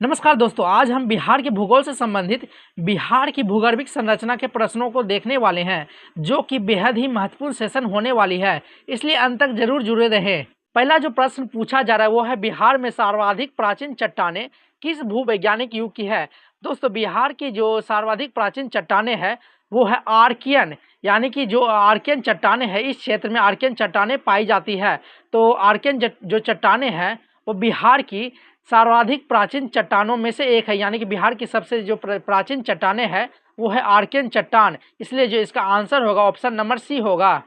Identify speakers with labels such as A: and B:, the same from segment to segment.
A: नमस्कार दोस्तों, आज हम बिहार के भूगोल से संबंधित बिहार की भूगर्भिक संरचना के प्रश्नों को देखने वाले हैं, जो कि बेहद ही महत्वपूर्ण सेशन होने वाली है, इसलिए अंत तक जरूर जुड़े रहें। पहला जो प्रश्न पूछा जा रहा है वो है, बिहार में सर्वाधिक प्राचीन चट्टानें किस भूवैज्ञानिक युग की है। दोस्तों, बिहार की जो सर्वाधिक प्राचीन चट्टानें हैं वो है आर्कियन, यानी कि जो आर्कियन चट्टानें हैं, इस क्षेत्र में आर्कियन चट्टानें पाई जाती है। तो आर्कियन जो चट्टानें हैं वो बिहार की सर्वाधिक प्राचीन चट्टानों में से एक है, यानी कि बिहार की सबसे जो प्राचीन चट्टानें हैं वो है आर्कियन चट्टान, इसलिए जो इसका आंसर होगा ऑप्शन नंबर सी होगा।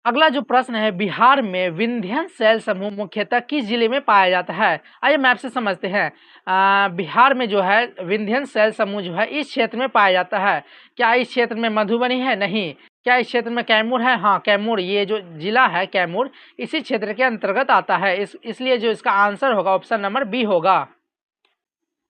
A: अगला जो प्रश्न है, बिहार में विंध्यन शैल समूह मुख्यतः किस जिले में पाया जाता है। आइए मैप से समझते हैं। बिहार में जो है विंध्यन शैल समूह जो है इस क्षेत्र में पाया जाता है। क्या इस क्षेत्र में मधुबनी है? नहीं। क्या इस क्षेत्र में कैमूर है? हाँ, कैमूर, ये जो जिला है कैमूर इसी क्षेत्र के अंतर्गत आता है, इसलिए जो इसका आंसर होगा ऑप्शन नंबर बी होगा।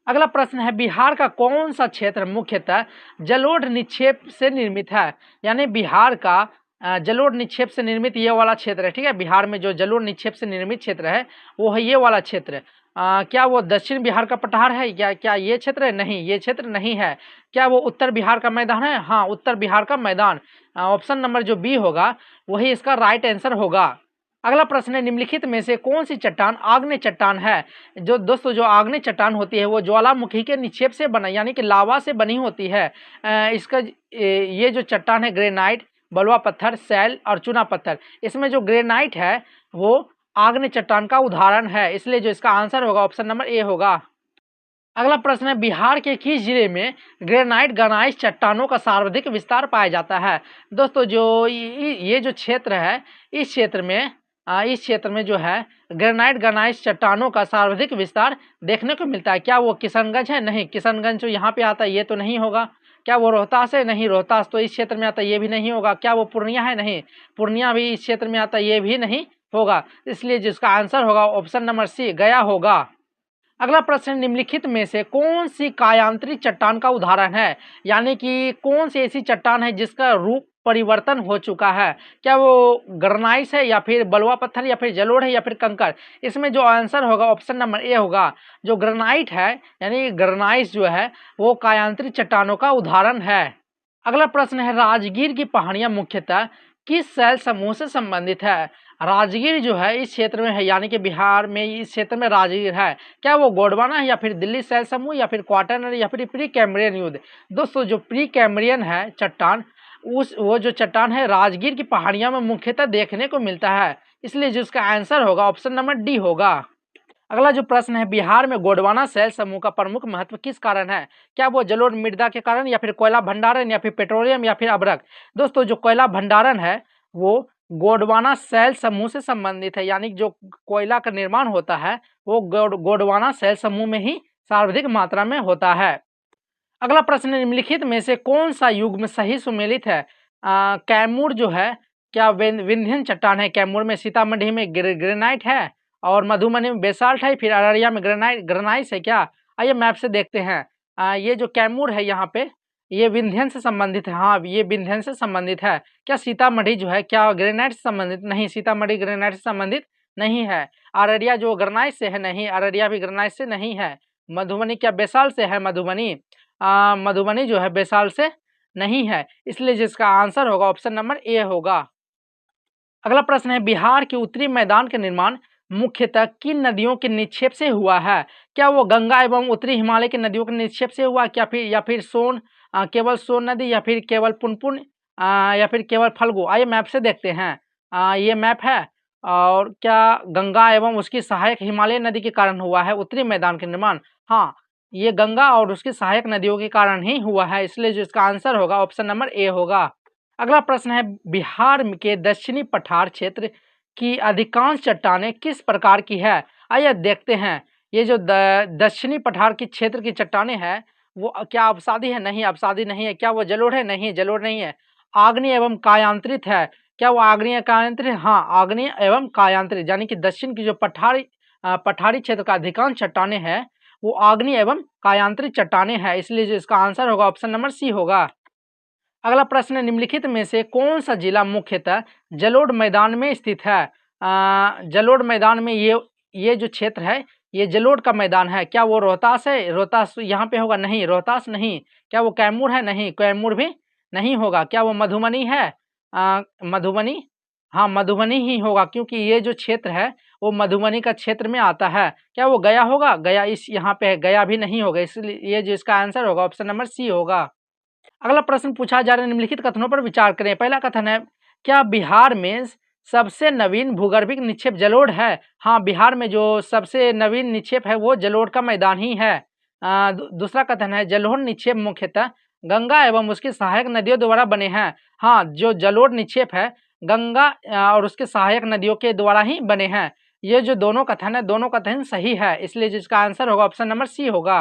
A: अगला प्रश्न है, बिहार का कौन सा क्षेत्र मुख्यतः जलोढ़ निक्षेप से निर्मित है। यानी बिहार का जलोढ़ निक्षेप से निर्मित ये वाला क्षेत्र है। ठीक है, बिहार में जो जलोढ़ निक्षेप से निर्मित क्षेत्र है वो है ये वाला क्षेत्र। क्या वो दक्षिण बिहार का पठार है? क्या ये क्षेत्र है? नहीं, ये क्षेत्र नहीं है। क्या वो उत्तर बिहार का मैदान है? हाँ, उत्तर बिहार का मैदान। ऑप्शन नंबर जो बी होगा वही इसका राइट आंसर होगा। अगला प्रश्न है, निम्नलिखित में से कौन सी चट्टान आग्नेय चट्टान है। जो दोस्तों, जो आग्नेय चट्टान होती है वो ज्वालामुखी के निक्षेप से बना, यानी कि लावा से बनी होती है। इसका ये जो चट्टान है ग्रेनाइट, बलुआ पत्थर, सैल और चूना पत्थर, इसमें जो ग्रेनाइट है वो आग्नेय चट्टान का उदाहरण है, इसलिए जो इसका आंसर होगा ऑप्शन नंबर ए होगा। अगला प्रश्न है, बिहार के किस जिले में ग्रेनाइट ग्रानाइट चट्टानों का सर्वाधिक विस्तार पाया जाता है। दोस्तों, जो ये जो क्षेत्र है इस क्षेत्र में जो है ग्रेनाइट ग्रानाइट चट्टानों का सर्वाधिक विस्तार देखने को मिलता है। क्या वो किशनगंज है? नहीं, किशनगंज जो यहाँ पे आता है ये तो नहीं होगा। क्या वो रोहतास है? नहीं, रोहतास तो इस क्षेत्र में आता है, ये भी नहीं होगा। क्या वो पूर्णिया है? नहीं, पूर्णिया भी इस क्षेत्र में आता है, ये भी नहीं होगा, इसलिए जिसका आंसर होगा ऑप्शन नंबर सी गया होगा। अगला प्रश्न, निम्नलिखित में से कौन सी कायांतरित चट्टान का उदाहरण है। यानी कि कौन सी ऐसी चट्टान है जिसका रूप परिवर्तन हो चुका है। क्या वो ग्रेनाइट है या फिर बलुआ पत्थर या फिर जलोढ़ है या फिर कंकड़। इसमें जो आंसर होगा ऑप्शन नंबर ए होगा। जो ग्रेनाइट है यानी ग्रेनाइट जो है वो कायांतरित चट्टानों का उदाहरण है। अगला प्रश्न है, राजगीर की पहाड़ियां मुख्यतः किस शैल समूह से संबंधित है। राजगीर जो है इस क्षेत्र में है, यानी कि बिहार में इस क्षेत्र में राजगीर है। क्या वो गोंडवाना है या फिर दिल्ली शैल समूह या फिर क्वार्टर या फिर प्री कैम्ब्रियन युद्ध। दोस्तों, जो प्री कैम्ब्रियन है चट्टान, वो जो चट्टान है राजगीर की पहाड़ियां में मुख्यतः देखने को मिलता है, इसलिए जिसका आंसर होगा ऑप्शन नंबर डी होगा। अगला जो प्रश्न है, बिहार में गोंडवाना शैल समूह का प्रमुख महत्व किस कारण है। क्या वो जलोढ़ मृदा के कारण या फिर कोयला भंडारण या फिर पेट्रोलियम या फिर अभ्रक। दोस्तों, जो कोयला भंडारण है वो गोंडवाना शैल समूह से संबंधित है, यानी जो कोयला का निर्माण होता है वो गोंडवाना शैल समूह में ही सर्वाधिक मात्रा में होता है। अगला प्रश्न, निम्नलिखित में से कौन सा युग्म सही सुमेलित है। कैमूर जो है क्या विंध्यन चट्टान है। कैमूर में सीतामढ़ी में ग्रेनाइट है और मधुबनी में बेसाल्ट है, फिर अररिया में ग्रेनाइट है क्या। आइए मैप से देखते हैं। ये जो कैमूर है यहाँ पे ये विंध्यन से संबंधित है। हाँ, ये विंध्यन से संबंधित है। क्या सीतामढ़ी जो है क्या ग्रेनाइट से संबंधित। नहीं, सीतामढ़ी ग्रेनाइट से संबंधित नहीं है। अररिया जो ग्रेनाइट से है, नहीं, अररिया भी ग्रेनाइट से नहीं है। मधुबनी क्या बेसाल्ट से है। मधुबनी जो है बेसाल्ट से नहीं है, इसलिए जिसका आंसर होगा ऑप्शन नंबर ए होगा। अगला प्रश्न है, बिहार के उत्तरी मैदान का निर्माण मुख्यतः किन नदियों के निक्षेप से हुआ है। क्या वो गंगा एवं उत्तरी हिमालय की नदियों के निक्षेप से हुआ। क्या फिर या फिर केवल सोन नदी या फिर केवल पुनपुन या फिर केवल फल्गु। आइए मैप से देखते हैं। ये मैप है और क्या गंगा एवं उसकी सहायक हिमालय नदी के कारण हुआ है उत्तरी मैदान का निर्माण। हाँ, ये गंगा और उसकी सहायक नदियों के कारण ही हुआ है, इसलिए जो इसका आंसर होगा ऑप्शन नंबर ए होगा। अगला प्रश्न है, बिहार के दक्षिणी पठार क्षेत्र की अधिकांश चट्टानें किस प्रकार की है। आइए देखते हैं। ये जो दक्षिणी पठार की क्षेत्र की चट्टानें हैं वो क्या अवसादी है। नहीं, अवसादी नहीं है। क्या वो जलोढ़ है। नहीं, जलोढ़ नहीं है। आग्नेय एवं कायांतरित है। क्या वो आग्नेय कायांतरित। हाँ, आग्नेय एवं कायांतरित, यानी कि दक्षिण की जो पठारी क्षेत्र का अधिकांश चट्टानें हैं वो आग्नेय एवं कायांतरित चट्टानें हैं, इसलिए जो इसका आंसर होगा ऑप्शन नंबर सी होगा। अगला प्रश्न है, निम्नलिखित में से कौन सा जिला मुख्यतः जलोढ़ मैदान में स्थित है। जलोढ़ मैदान में ये जो क्षेत्र है ये जलोढ़ का मैदान है, क्या वो रोहतास है? रोहतास यहाँ पे होगा, नहीं रोहतास नहीं। क्या वो कैमूर है? नहीं, कैमूर भी नहीं होगा। क्या वो मधुबनी है? मधुबनी, हाँ मधुबनी ही होगा, क्योंकि ये जो क्षेत्र है वो मधुबनी का क्षेत्र में आता है। क्या वो गया होगा? गया इस यहाँ पे है, गया भी नहीं होगा, इसलिए ये जो इसका आंसर होगा ऑप्शन नंबर सी होगा। अगला प्रश्न पूछा जा रहा है, निम्नलिखित कथनों पर विचार करें। पहला कथन है, क्या बिहार में सबसे नवीन भूगर्भिक निक्षेप जलोढ़ है? हाँ, बिहार में जो सबसे नवीन निक्षेप है वो जलोढ़ का मैदान ही है। दूसरा कथन है, जलोढ़ निक्षेप मुख्यतः गंगा एवं उसकी सहायक नदियों द्वारा बने हैं। हाँ, जो जलोढ़ निक्षेप है गंगा और उसके सहायक नदियों के द्वारा ही बने हैं। ये जो दोनों कथन है, दोनों कथन सही है, इसलिए जिसका आंसर होगा ऑप्शन नंबर सी होगा।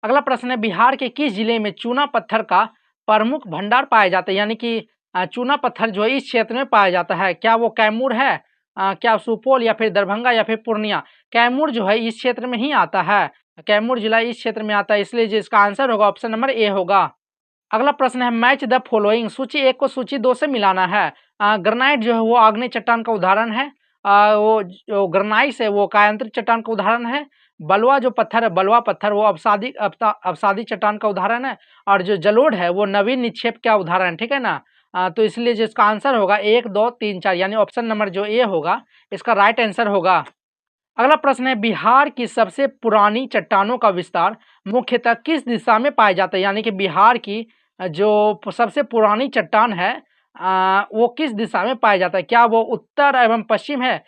A: अगला प्रश्न है, बिहार के किस जिले में चूना पत्थर का प्रमुख भंडार पाया जाता है? यानी कि चूना पत्थर जो इस क्षेत्र में पाया जाता है, क्या वो कैमूर है? क्या सुपौल या फिर दरभंगा या फिर पूर्णिया? कैमूर जो है इस क्षेत्र में ही आता है, कैमूर जिला इस क्षेत्र में आता है, इसलिए जिसका आंसर होगा ऑप्शन नंबर ए होगा। अगला प्रश्न है, मैच द फॉलोइंग, सूची 1 को सूची 2 से मिलाना है। ग्रेनाइट जो है वो आग्नेय चट्टान का उदाहरण है। वो जो ग्रेनाइट है वो कायांतरित चट्टान का उदाहरण है। बलुआ जो पत्थर है, बलुआ पत्थर वो अवसादी चट्टान का उदाहरण है। और जो जलोढ़ है वो नवीन निक्षेप का उदाहरण है, ठीक है ना। तो इसलिए जिसका आंसर होगा 1, 2, 3, 4, यानी ऑप्शन नंबर जो ए होगा इसका राइट आंसर होगा। अगला प्रश्न है, बिहार की सबसे पुरानी चट्टानों का विस्तार मुख्यतः किस दिशा में पाया जाता है? यानी कि बिहार की जो सबसे पुरानी चट्टान है वो किस दिशा में पाया जाता है? क्या वो उत्तर एवं पश्चिम है?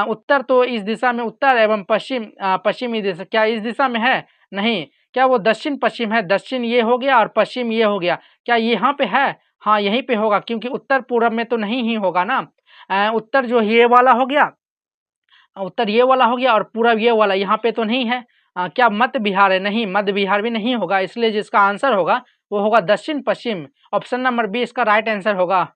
A: उत्तर तो इस दिशा में, उत्तर एवं पश्चिम पश्चिमी दिशा, क्या इस दिशा में है? नहीं। क्या वो दक्षिण पश्चिम है? दक्षिण ये हो गया और पश्चिम ये हो गया, क्या यहाँ पे है? हाँ यहीं पे होगा, क्योंकि उत्तर पूर्व में तो नहीं ही होगा ना। उत्तर जो ये वाला हो गया, उत्तर ये वाला हो गया और पूरब ये वाला, यहाँ पे तो नहीं है। क्या मध्य बिहार है? नहीं, मध्य बिहार भी नहीं होगा, इसलिए जिसका आंसर होगा वो होगा दक्षिण पश्चिम, ऑप्शन नंबर बी इसका राइट आंसर होगा।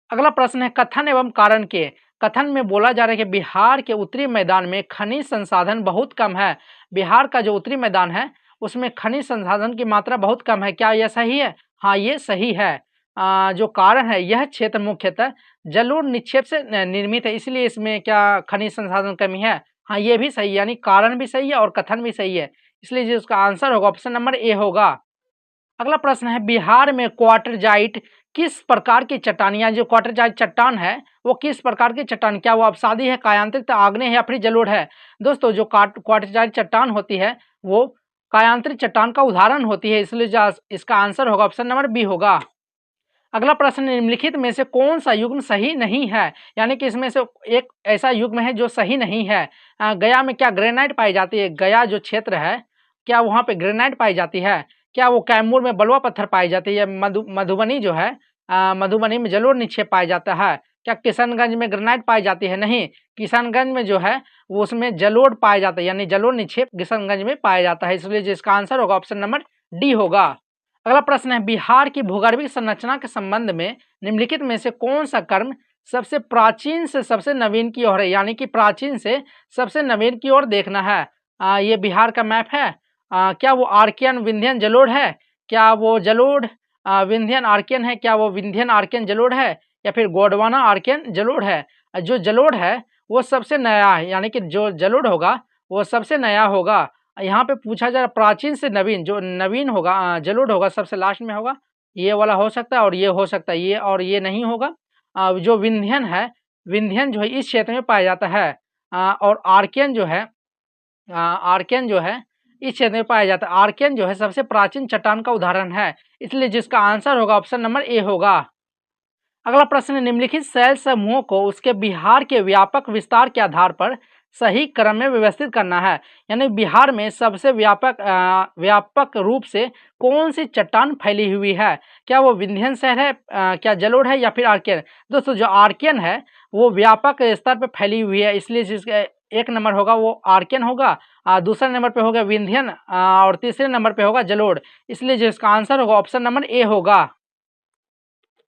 A: अगला प्रश्न है, कथन एवं कारण के। कथन में बोला जा रहा है कि बिहार के उत्तरी मैदान में खनिज संसाधन बहुत कम है। बिहार का जो उत्तरी मैदान है उसमें खनिज संसाधन की मात्रा बहुत कम है, क्या यह सही है? हाँ ये सही है। जो कारण है, यह क्षेत्र मुख्यतः जलोढ़ निक्षेप से निर्मित है, इसलिए इसमें क्या खनिज संसाधन कमी है? हाँ ये भी सही है, यानी कारण भी सही है और कथन भी सही है, इसलिए जो उसका आंसर होगा ऑप्शन नंबर ए होगा। अगला प्रश्न है, बिहार में क्वार्टरजाइट किस प्रकार की चट्टान, या जो क्वार्टरजाइट चट्टान है वो किस प्रकार की चट्टान, क्या वो अवसादी है, कायांतरित, आग्नेय है या फिर जलोढ़ है? दोस्तों जो क्वार्टरजाइट चट्टान होती है वो कायांतरित चट्टान का उदाहरण होती है, इसलिए इसका आंसर होगा ऑप्शन नंबर बी होगा। अगला प्रश्न, निम्नलिखित में से कौन सा युग्म सही नहीं है? यानी कि इसमें से एक ऐसा युग्म है जो सही नहीं है। गया में क्या ग्रेनाइट पाई जाती है? गया जो क्षेत्र है क्या वहाँ पे ग्रेनाइट पाई जाती है? क्या वो कैमूर में बलुआ पत्थर पाई जाती है? मधुबनी जो है मधुबनी में जलोढ़ निक्षेप पाया जाता है। क्या किशनगंज में ग्रेनाइट पाई जाती है? नहीं, किशनगंज में जो है वो उसमें जलोढ़ पाया जाता है, यानी जलोढ़ निक्षेप किशनगंज में पाया जाता है, इसलिए जिसका आंसर होगा ऑप्शन नंबर डी होगा। अगला प्रश्न है, बिहार की भूगर्भिक संरचना के संबंध में निम्नलिखित में से कौन सा कर्म सबसे प्राचीन से सबसे नवीन की ओर है? यानी कि प्राचीन से सबसे नवीन की ओर देखना है। ये बिहार का मैप है। क्या वो आर्कियन विंध्यन जलोढ़ है? क्या वो जलोढ़ विंध्यन आर्कियन है? क्या वो विंध्यन आर्कियन जलोढ़ है या फिर गोंडवाना आर्कियन जलोढ़ है? जो जलोढ़ है वो सबसे नया है, यानी कि जो जलोढ़ होगा वो सबसे नया होगा। यहाँ पे पूछा जा रहा प्राचीन से नवीन, जो नवीन होगा जलोढ़ होगा सबसे लास्ट में होगा, ये वाला हो सकता है और ये हो सकता है, ये और ये नहीं होगा। जो विंध्यन है, विंध्यन जो है इस क्षेत्र में पाया जाता है। और आर्कियन जो है, आर्कियन जो है इस क्षेत्र में पाया जाता है। आर्कियन जो है सबसे प्राचीन चट्टान का उदाहरण है, इसलिए जिसका आंसर होगा ऑप्शन नंबर ए होगा। अगला प्रश्न, निम्नलिखित शैल समूहों को उसके बिहार के व्यापक विस्तार के आधार पर सही क्रम में व्यवस्थित करना है। यानी बिहार में सबसे व्यापक रूप से कौन सी चट्टान फैली हुई है? क्या वो विंध्यन शैल है, क्या जलोढ़ है या फिर आर्कियन? दोस्तों जो आर्कियन है वो व्यापक स्तर पर फैली हुई है, इसलिए जिसका एक नंबर होगा वो आर्कियन होगा, दूसरे नंबर पे होगा विंध्यन और तीसरे नंबर पे होगा जलोढ़, इसलिए जिसका आंसर होगा ऑप्शन नंबर ए होगा।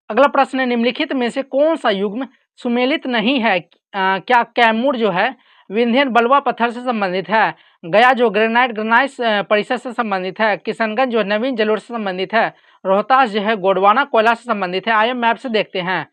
A: अगला प्रश्न है, निम्नलिखित में से कौन सा युग्म सुमेलित नहीं है? क्या कैमूर जो है विंध्यन बलुआ पत्थर से संबंधित है? गया जो ग्रेनाइट परिसर से संबंधित है? किशनगंज जो नवीन जलोढ़ से संबंधित है? रोहतास जो है गोंडवाना कोयला से संबंधित है? आइए मैप से देखते हैं।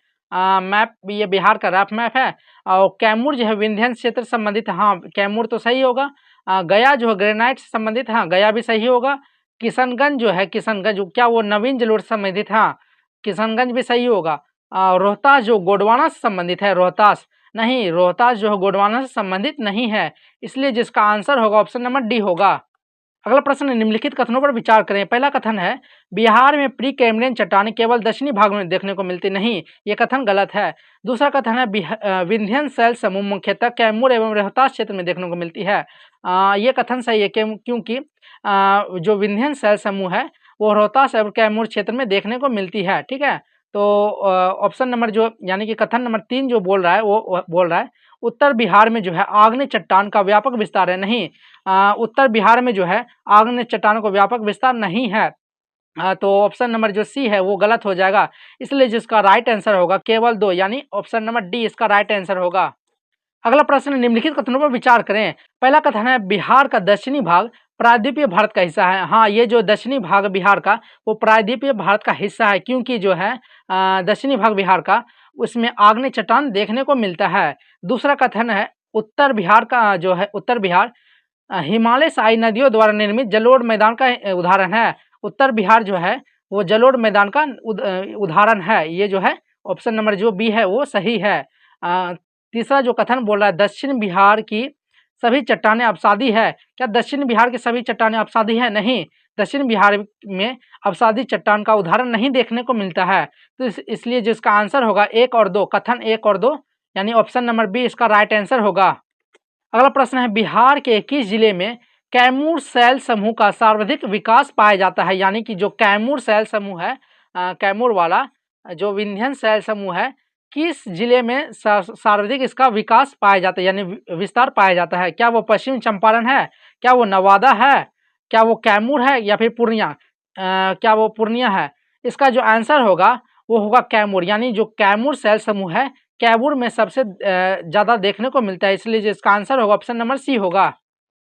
A: मैप ये बिहार का रफ मैप है। और कैमूर जो है विंध्यन क्षेत्र से संबंधित है। हाँ कैमूर तो सही होगा। गया जो है ग्रेनाइट से संबंधित, हाँ गया भी सही होगा। किशनगंज जो है, किशनगंज क्या वो नवीन जलोढ़ से संबंधित, हाँ किशनगंज भी सही होगा। रोहतास जो गोंडवाना से संबंधित है, रोहतास नहीं, रोहतास जो है गोंडवाना से संबंधित नहीं है, इसलिए जिसका आंसर होगा ऑप्शन नंबर डी होगा। अगला प्रश्न है, निम्नलिखित कथनों पर विचार करें। पहला कथन है बिहार में प्री कैम्ब्रियन चट्टानें केवल दक्षिणी भाग में देखने को मिलती नहीं, ये कथन गलत है। दूसरा कथन है विंध्यन शैल समूह मुख्यतः कैमूर एवं रोहतास क्षेत्र में देखने को मिलती है, ये कथन सही है क्योंकि जो विंध्यन शैल समूह है वो रोहतास एवं कैमूर क्षेत्र में देखने को मिलती है। ठीक है, तो ऑप्शन नंबर जो यानी कि कथन नंबर 3 जो बोल रहा है वो बोल रहा है उत्तर बिहार में जो है आग्नेय चट्टान का व्यापक विस्तार है। नहीं, उत्तर बिहार में जो है आग्नेय चट्टानों का व्यापक विस्तार नहीं है, तो ऑप्शन नंबर जो सी है वो गलत हो जाएगा। इसलिए जिसका राइट आंसर होगा केवल 2, यानी ऑप्शन नंबर डी इसका राइट आंसर होगा। अगला प्रश्न, निम्नलिखित कथनों पर विचार करें। पहला कथन है बिहार का दक्षिणी भाग प्रायद्वीपीय भारत का हिस्सा है। हाँ, ये जो दक्षिणी भाग बिहार का वो प्रायद्वीपीय भारत का हिस्सा है, क्योंकि जो है दक्षिणी भाग बिहार का उसमें आग्नेय चट्टान देखने को मिलता है। दूसरा कथन है उत्तर बिहार का जो है उत्तर बिहार हिमालय से आई नदियों द्वारा निर्मित जलोढ़ मैदान का उदाहरण है। उत्तर बिहार जो है वो जलोढ़ मैदान का उदाहरण है, ये जो है ऑप्शन नंबर जो बी है वो सही है। तीसरा जो कथन बोल रहा है दक्षिण बिहार की सभी चट्टानें अवसादी है, क्या दक्षिण बिहार की सभी चट्टानें अवसादी है? नहीं, दक्षिण बिहार में अवसादी चट्टान का उदाहरण नहीं देखने को मिलता है, तो इसलिए जिसका आंसर होगा 1 और 2, कथन 1 और 2 यानी ऑप्शन नंबर बी इसका राइट आंसर होगा। अगला प्रश्न है बिहार के किस जिले में कैमूर शैल समूह का सर्वाधिक विकास पाया जाता है? यानी कि जो कैमूर शैल समूह है, कैमूर वाला जो विंध्यन शैल समूह है, किस जिले में सर्वाधिक इसका विकास पाया जाता है यानी विस्तार पाया जाता है? क्या वो पश्चिम चंपारण है, क्या वो नवादा है, क्या वो कैमूर है, या फिर पूर्णिया? क्या वो पूर्णिया है? इसका जो आंसर होगा वो होगा कैमूर, यानी जो कैमूर शैल समूह है कैमूर में सबसे ज़्यादा देखने को मिलता है, इसलिए जिसका आंसर होगा ऑप्शन नंबर सी होगा।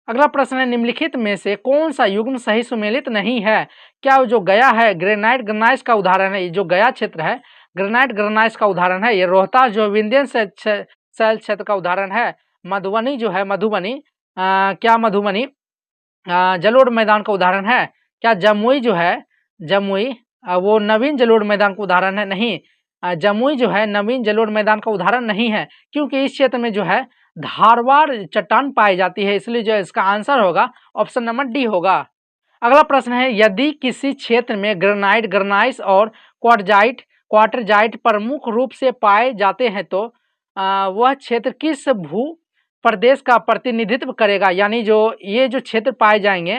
A: अगला प्रश्न है निम्नलिखित में से कौन सा युग्म सही सुमेलित नहीं है? क्या जो गया है ग्रेनाइट ग्रेनाइट का उदाहरण है, ये जो गया क्षेत्र है ग्रेनाइट ग्रेनाइट का उदाहरण है, ये रोहतास जो विंध्यन शैल क्षेत्र का उदाहरण है, मधुबनी जो है मधुबनी क्या मधुबनी जलोढ़ मैदान का उदाहरण है, क्या जमुई जो है जमुई वो नवीन जलोढ़ मैदान का उदाहरण है? नहीं, जमुई जो है नवीन जलोढ़ मैदान का उदाहरण नहीं है, क्योंकि इस क्षेत्र में जो है धारवाड़ चट्टान पाई जाती है, इसलिए जो इसका आंसर होगा ऑप्शन नंबर डी होगा। अगला प्रश्न है यदि किसी क्षेत्र में ग्रेनाइट ग्रेनाइट और क्वार्टरजाइट प्रमुख रूप से पाए जाते हैं तो वह क्षेत्र किस भू प्रदेश का प्रतिनिधित्व करेगा? यानी जो ये जो क्षेत्र पाए जाएंगे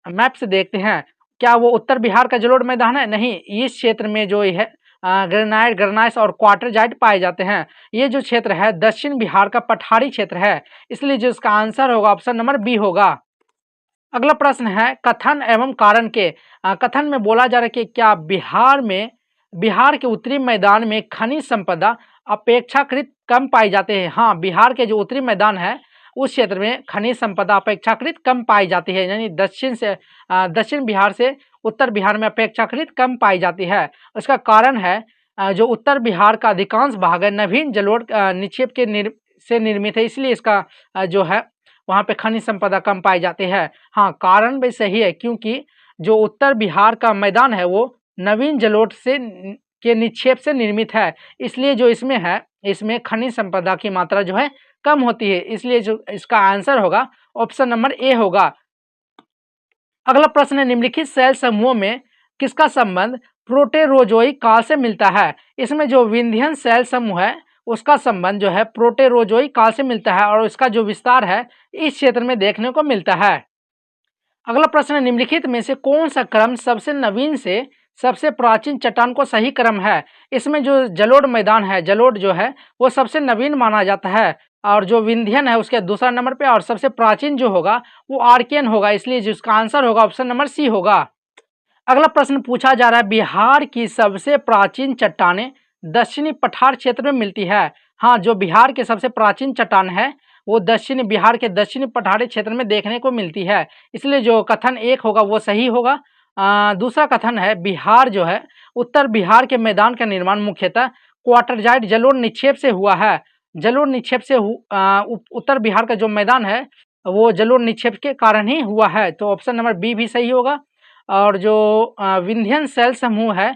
A: मैप से देखते हैं, क्या वो उत्तर बिहार का जलोढ़ मैदान है? नहीं, इस क्षेत्र में जो है ग्रेनाइट ग्रेनाइट और क्वार्टरजाइट पाए जाते हैं, ये जो क्षेत्र है दक्षिण बिहार का पठारी क्षेत्र है, इसलिए जो इसका आंसर होगा ऑप्शन नंबर बी होगा। अगला प्रश्न है कथन एवं कारण के। कथन में बोला जा रहा है कि क्या बिहार के उत्तरी मैदान में खनिज संपदा अपेक्षाकृत कम पाई जाते हैं? हाँ, बिहार के जो उत्तरी मैदान है उस क्षेत्र में खनिज संपदा अपेक्षाकृत कम पाई जाती है, यानी दक्षिण बिहार से उत्तर बिहार में अपेक्षाकृत कम पाई जाती है। उसका कारण है जो उत्तर बिहार का अधिकांश भाग है नवीन जलोढ़ निक्षेप से निर्मित है, इसलिए इसका जो है वहाँ पे खनिज संपदा कम पाई जाती है। हाँ, कारण भी सही है, क्योंकि जो उत्तर बिहार का मैदान है वो नवीन जलोढ़ के निक्षेप से निर्मित है, इसलिए जो इसमें है इसमें खनिज संपदा की मात्रा जो है कम होती है, इसलिए जो इसका आंसर होगा ऑप्शन नंबर ए होगा। अगला प्रश्न है निम्नलिखित शैल समूहों में किसका संबंध प्रोटेरोजोइक काल से मिलता है? इसमें जो विंध्यन शैल समूह है उसका संबंध जो है प्रोटेरोजोइक काल से मिलता है और उसका जो विस्तार है इस क्षेत्र में देखने को मिलता है। अगला प्रश्न है निम्नलिखित में से कौन सा क्रम सबसे नवीन से सबसे प्राचीन चट्टान को सही क्रम है? इसमें जो जलोढ़ मैदान है जलोढ़ जो है वो सबसे नवीन माना जाता है, और जो विंध्यन है उसके दूसरा नंबर पे, और सबसे प्राचीन जो होगा वो आर्कियन होगा, इसलिए जिसका आंसर होगा ऑप्शन नंबर सी होगा। अगला प्रश्न पूछा जा रहा है बिहार की सबसे प्राचीन चट्टानें दक्षिणी पठार क्षेत्र में मिलती है। हाँ, जो बिहार के सबसे प्राचीन चट्टान है वो दक्षिणी बिहार के दक्षिणी पठारी क्षेत्र में देखने को मिलती है, इसलिए जो कथन 1 होगा वो सही होगा। दूसरा कथन है बिहार जो है उत्तर बिहार के मैदान का निर्माण मुख्यतः क्वार्टरजाइट जलोढ़ निक्षेप से हुआ है। जलोढ़ निक्षेप से उत्तर बिहार का जो मैदान है वो जलोढ़ निक्षेप के कारण ही हुआ है, तो ऑप्शन नंबर बी भी सही होगा। और जो विंध्यन शैल समूह है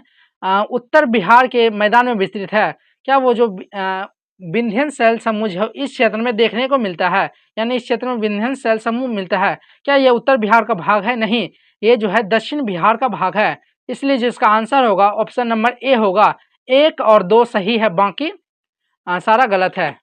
A: उत्तर बिहार के मैदान में विस्तृत है। क्या वो जो विंध्यन शैल समूह जो इस क्षेत्र में देखने को मिलता है, यानी इस क्षेत्र में विंध्यन शैल समूह मिलता है, क्या ये उत्तर बिहार का भाग है? नहीं, ये जो है दक्षिण बिहार का भाग है। इसलिए जिसका आंसर होगा ऑप्शन नंबर ए होगा। 1 और 2 सही है, बाकी सारा गलत है।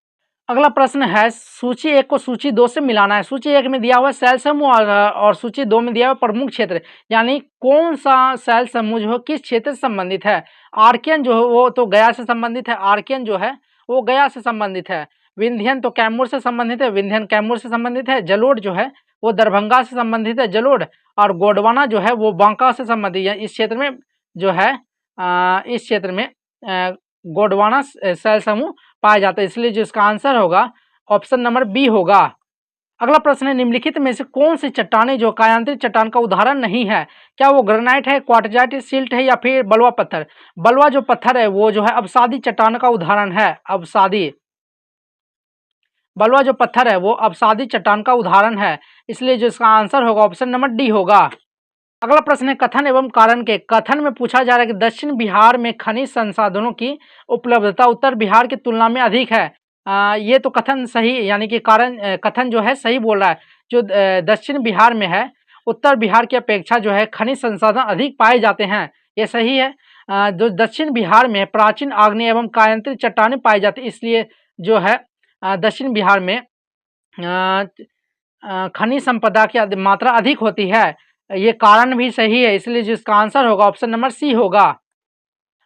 A: अगला प्रश्न है, सूची 1 को सूची 2 से मिलाना है। सूची 1 में दिया हुआ शैल समूह और सूची 2 में दिया हुआ प्रमुख क्षेत्र, यानी कौन सा शैल समूह जो है किस क्षेत्र से संबंधित है। आर्कियन जो है वो तो गया से संबंधित है, आर्कियन जो है वो गया से संबंधित है। विंध्यन तो कैमूर से संबंधित है, विंध्यन कैमूर से संबंधित है। जलोढ़ जो है वो दरभंगा से संबंधित है, जलोढ़। और गोंडवाना जो है वो बांका से संबंधित है। इस क्षेत्र में जो है इस क्षेत्र में गोंडवाना शैल समूह पाया जाता है, इसलिए जो इसका आंसर होगा ऑप्शन नंबर बी होगा। अगला प्रश्न है, निम्नलिखित में से कौन सी चट्टानें जो कायांतरित चट्टान का उदाहरण नहीं है। क्या वो ग्रेनाइट है, क्वार्टजाइट, सिल्ट है या फिर बलुआ पत्थर। बलुआ जो पत्थर है वो जो है अवसादी चट्टान का उदाहरण है। अवसादी बलुआ जो पत्थर है वो अवसादी चट्टान का उदाहरण है, इसलिए जो इसका आंसर होगा ऑप्शन नंबर डी होगा। अगला प्रश्न है, कथन एवं कारण के। कथन में पूछा जा रहा है कि दक्षिण बिहार में खनिज संसाधनों की उपलब्धता उत्तर बिहार की तुलना में अधिक है। ये तो कथन सही, यानी कि कारण कथन जो है सही बोल रहा है। जो दक्षिण बिहार में है उत्तर बिहार की अपेक्षा जो है खनिज संसाधन अधिक पाए जाते हैं, ये सही है। जो दक्षिण बिहार में प्राचीन आग्नेय एवं कायांतरित चट्टानें पाई जाती, इसलिए जो है दक्षिण बिहार में खनिज संपदा की मात्रा अधिक होती है। ये कारण भी सही है, इसलिए जिसका आंसर होगा ऑप्शन नंबर सी होगा।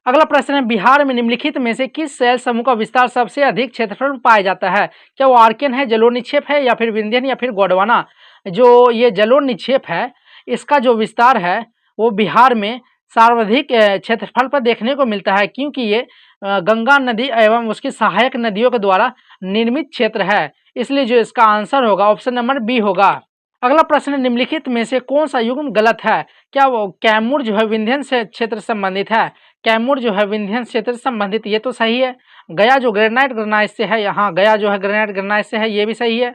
A: अगला प्रश्न है, बिहार में निम्नलिखित में से किस शैल समूह का विस्तार सबसे अधिक क्षेत्रफल में पाया जाता है। क्या वो आर्कियन है, जलोढ़ निक्षेप है या फिर विंध्यन या फिर गोंडवाना। जो ये जलोढ़ निक्षेप है इसका जो विस्तार है वो बिहार में सर्वाधिक क्षेत्रफल पर देखने को मिलता है, क्योंकि ये गंगा नदी एवं उसकी सहायक नदियों के द्वारा निर्मित क्षेत्र है, इसलिए जो इसका आंसर होगा ऑप्शन नंबर बी होगा। अगला प्रश्न, निम्नलिखित में से कौन सा युग्म गलत है। क्या वो कैमूर जो है विंध्यन से क्षेत्र से संबंधित है। कैमूर जो है विंध्यन क्षेत्र से संबंधित, ये तो सही है। गया जो ग्रेनाइट ग्रेनाइट से है, यहाँ गया जो है ग्रेनाइट ग्रेनाइट से है, ये भी सही है।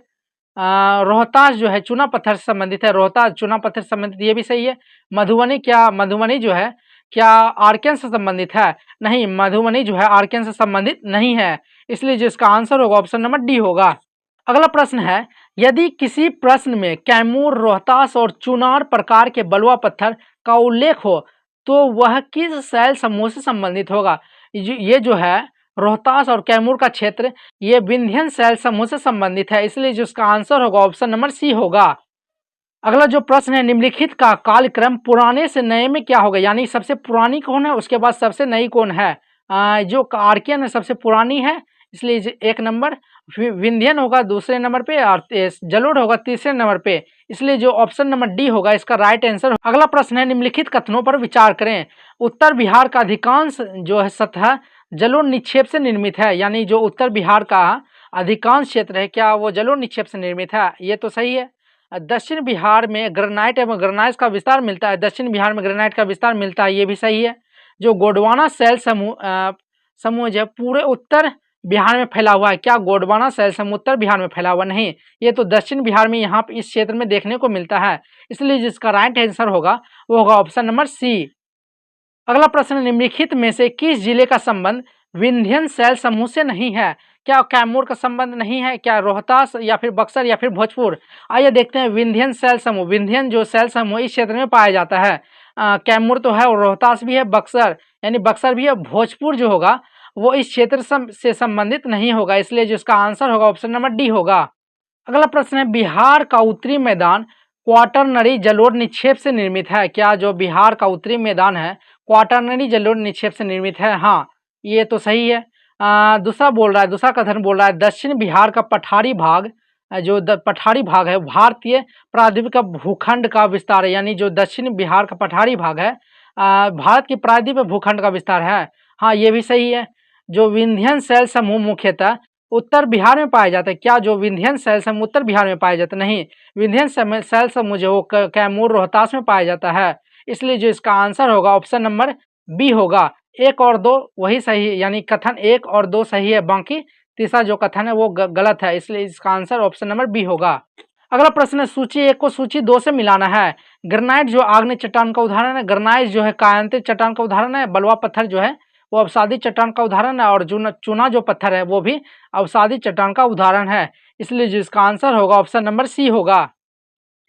A: रोहतास जो है चूना पत्थर से संबंधित है, रोहतास चूना पत्थर से संबंधित, ये भी सही है। मधुबनी, क्या मधुबनी जो है क्या आर्कियन से संबंधित है। नहीं, मधुबनी जो है आर्कियन से संबंधित नहीं है, इसलिए जिसका आंसर होगा ऑप्शन नंबर डी होगा। अगला प्रश्न है, यदि किसी प्रश्न में कैमूर, रोहतास और चुनार प्रकार के बलुआ पत्थर का उल्लेख हो तो वह किस शैल समूह से संबंधित होगा। ये जो है रोहतास और कैमूर का क्षेत्र ये विंध्यन शैल समूह से संबंधित है, इसलिए जिसका आंसर होगा ऑप्शन नंबर सी होगा। अगला जो प्रश्न है, निम्नलिखित का कालक्रम पुराने से नए में क्या होगा, यानी सबसे पुरानी कौन है उसके बाद सबसे नई कौन है। जो आर्कियन है सबसे पुरानी है, इसलिए 1 नंबर, विंध्यन होगा दूसरे नंबर पे और जलोढ़ होगा तीसरे नंबर पे, इसलिए जो ऑप्शन नंबर डी होगा इसका राइट आंसर। अगला प्रश्न है, निम्नलिखित कथनों पर विचार करें। उत्तर बिहार का अधिकांश जो है सतह जलोढ़ निक्षेप से निर्मित है, यानी जो उत्तर बिहार का अधिकांश क्षेत्र है क्या वो जलोढ़ निक्षेप से निर्मित है, ये तो सही है। दक्षिण बिहार में ग्रेनाइट एवं ग्रेनाइट का विस्तार मिलता है, दक्षिण बिहार में ग्रेनाइट का विस्तार मिलता है, ये भी सही है। जो गोंडवाना शैल समूह जो पूरे उत्तर बिहार में फैला हुआ है, क्या गोंडवाना शैल समूह उत्तर बिहार में फैला हुआ, नहीं, ये तो दक्षिण बिहार में यहाँ इस क्षेत्र में देखने को मिलता है, इसलिए जिसका राइट आंसर होगा वो होगा ऑप्शन नंबर सी। अगला प्रश्न, निम्नलिखित में से किस जिले का संबंध विंध्यन शैल समूह से नहीं है। क्या कैमूर का संबंध नहीं है, क्या रोहतास या फिर बक्सर या फिर भोजपुर। आइए देखते हैं विंध्यन शैल समूह, विंध्यन जो शैल समूह इस क्षेत्र में पाया जाता है। कैमूर तो है और रोहतास भी है, बक्सर यानी बक्सर भी है, भोजपुर जो होगा वो इस क्षेत्र से संबंधित नहीं होगा, इसलिए जिसका आंसर होगा ऑप्शन नंबर डी होगा। अगला प्रश्न है, बिहार का उत्तरी मैदान क्वाटरनरी जलोढ़ निक्षेप से निर्मित है। क्या जो बिहार का उत्तरी मैदान है क्वाटरनरी जलोढ़ निक्षेप से निर्मित है, हाँ ये तो सही है। दूसरा बोल रहा है, दूसरा कथन बोल रहा है, दक्षिण बिहार का पठारी भाग जो पठारी भाग है भारतीय प्रायद्वीप का भूखंड का विस्तार है, यानी जो दक्षिण बिहार का पठारी भाग है भारत की प्रायद्वीप भूखंड का विस्तार है, हाँ ये भी सही है। जो विंध्यन शैल समूह मुख्यतः उत्तर बिहार में पाया जाता है, क्या जो विंध्यन शैल समूह उत्तर बिहार में पाया जाता है, नहीं, विंध्यन शैल समूह जो कैमूर रोहतास में पाया जाता है, इसलिए जो इसका आंसर होगा ऑप्शन नंबर बी होगा। 1 और 2 वही सही है, यानी कथन 1 और 2 सही है, बाकी तीसरा जो कथन है वो गलत है, इसलिए इसका आंसर ऑप्शन नंबर बी होगा। अगला प्रश्न है सूची 1 को सूची 2 से मिलाना है। ग्रेनाइट जो आग्नेय चट्टान का उदाहरण है, ग्रेनाइट जो है कायांतित चट्टान का उदाहरण है, बलुआ पत्थर जो है वो अवसादी चट्टान का उदाहरण है, और चूना जो पत्थर है वो भी अवसादी चट्टान का उदाहरण है। इसलिए जिसका आंसर होगा ऑप्शन नंबर सी होगा।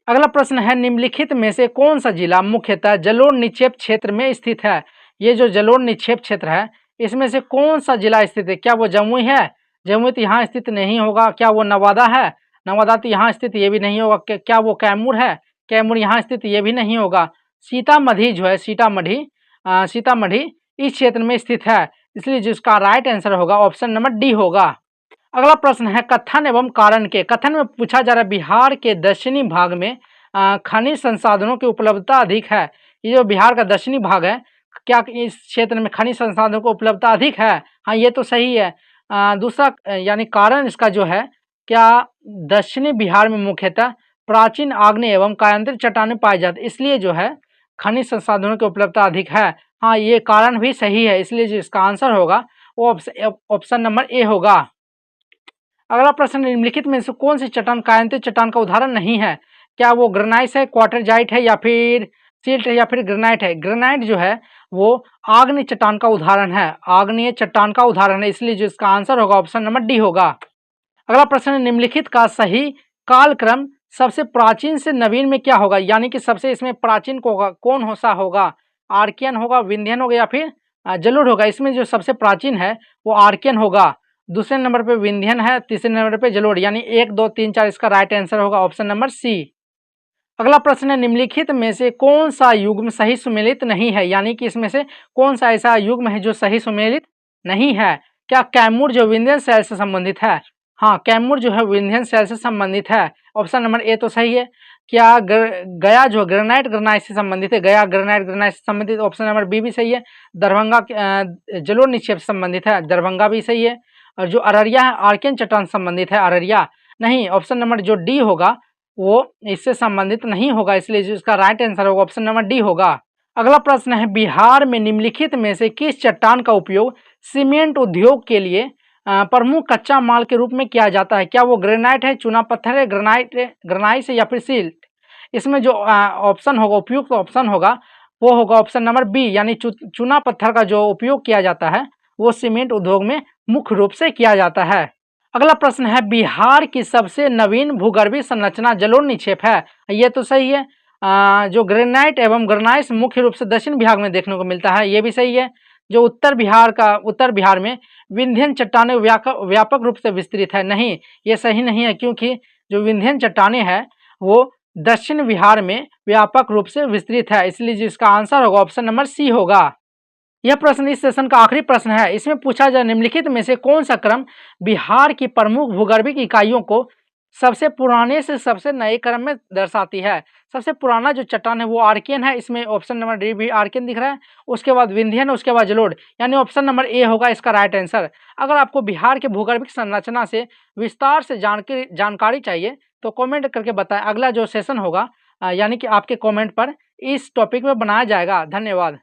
A: अगला प्रश्न है निम्नलिखित में से कौन सा जिला मुख्यतः जलोढ़ निक्षेप क्षेत्र में स्थित है। ये जो जलोढ़ निक्षेप क्षेत्र है इसमें से कौन सा जिला स्थित है? क्या वो जमुई है? जमुई तो यहाँ स्थित नहीं होगा। क्या वो नवादा है? नवादा तो यहाँ स्थित ये भी नहीं होगा। क्या वो कैमूर है? कैमूर यहाँ स्थित ये भी नहीं होगा। सीतामढ़ी जो है सीतामढ़ी इस क्षेत्र में स्थित है। इसलिए जिसका राइट आंसर होगा ऑप्शन नंबर डी होगा। अगला प्रश्न है कथन एवं कारण के। कथन में पूछा जा रहा है बिहार के दक्षिणी भाग में खनिज संसाधनों की उपलब्धता अधिक है। ये जो बिहार का दक्षिणी भाग है, क्या इस क्षेत्र में खनिज संसाधनों की उपलब्धता अधिक है? हाँ, ये तो सही है। दूसरा यानी कारण इसका जो है, क्या दक्षिणी बिहार में मुख्यतः प्राचीन आग्नेय एवं कायांतित चट्टानें पाई जाती, इसलिए जो है खनिज संसाधनों की उपलब्धता अधिक है। हाँ, ये कारण भी सही है। इसलिए जो इसका आंसर होगा वो ऑप्शन नंबर ए होगा। अगला प्रश्न निम्नलिखित में से कौन सी चट्टान कायांतित चट्टान का उदाहरण नहीं है? क्या वो ग्रेनाइट है, क्वार्टरजाइट है, या फिर सिल्ट है, या फिर ग्रेनाइट है? ग्रेनाइट जो है वो आग्नेय चट्टान का उदाहरण है, आग्नेय चट्टान का उदाहरण है। इसलिए जो इसका आंसर होगा ऑप्शन नंबर डी होगा। अगला प्रश्न निम्नलिखित का सही कालक्रम सबसे प्राचीन से नवीन में क्या होगा? यानी कि सबसे इसमें प्राचीन कौन सा होगा? आर्कियन होगा, विंध्यन होगा, या फिर जलोढ़ होगा? इसमें जो सबसे प्राचीन है वो आर्कियन होगा, दूसरे नंबर पे विंध्यन है, तीसरे नंबर पे जलोढ़, यानी 1 2 3 4 इसका राइट आंसर होगा ऑप्शन नंबर सी। अगला प्रश्न है निम्नलिखित में से कौन सा युग्म सही सुमेलित नहीं है? यानी कि इसमें से कौन सा ऐसा युग्म है जो सही सुमेलित नहीं है? क्या कैमूर जो विंध्यन शैल से संबंधित है? हाँ, कैमूर जो है विंध्यन शैल से संबंधित है। ऑप्शन नंबर ए तो सही है। क्या गया जो ग्रेनाइट से संबंधित है? गया ग्रेनाइट से संबंधित, ऑप्शन नंबर बी भी सही है। दरभंगा जलोढ़ निक्षेप से संबंधित है, दरभंगा भी सही है। और जो अररिया है आर्कियन चट्टान संबंधित है, अररिया नहीं। ऑप्शन नंबर जो डी होगा वो इससे संबंधित नहीं होगा, इसलिए इसका राइट आंसर होगा ऑप्शन नंबर डी होगा। अगला प्रश्न है बिहार में निम्नलिखित में से किस चट्टान का उपयोग सीमेंट उद्योग के लिए प्रमुख कच्चा माल के रूप में किया जाता है? क्या वो ग्रेनाइट है, चूना पत्थर है, ग्रेनाइट है, या फिर सिल्ट? इसमें जो ऑप्शन होगा, उपयुक्त ऑप्शन होगा वो होगा ऑप्शन नंबर बी, यानी चूना पत्थर का जो उपयोग किया जाता है वो सीमेंट उद्योग में मुख्य रूप से किया जाता है। अगला प्रश्न है बिहार की सबसे नवीन भूगर्भीय संरचना जलोढ़ निक्षेप है। ये तो सही है। जो ग्रेनाइट एवं ग्रेनाइट मुख्य रूप से दक्षिण बिहार में देखने को मिलता है, ये भी सही है। जो उत्तर बिहार में विंध्यन चट्टानें व्यापक रूप से विस्तृत है, नहीं, ये सही नहीं है, क्योंकि जो विंध्यन चट्टानें हैं वो दक्षिण बिहार में व्यापक रूप से विस्तृत है। इसलिए जिसका आंसर होगा ऑप्शन नंबर सी होगा। यह प्रश्न इस सेशन का आखिरी प्रश्न है। इसमें पूछा जाए निम्नलिखित में से कौन सा क्रम बिहार की प्रमुख भूगर्भिक इकाइयों को सबसे पुराने से सबसे नए क्रम में दर्शाती है? सबसे पुराना जो चट्टान है वो आर्कियन है, इसमें ऑप्शन नंबर डी भी आर्कियन दिख रहा है। उसके बाद विंध्यन, उसके बाद जलोढ़, यानी ऑप्शन नंबर ए होगा इसका राइट आंसर। अगर आपको बिहार के भूगर्भिक संरचना से विस्तार से जानकारी चाहिए तो कमेंट करके बताएं। अगला जो सेशन होगा यानी कि आपके कमेंट पर इस टॉपिक में बनाया जाएगा। धन्यवाद।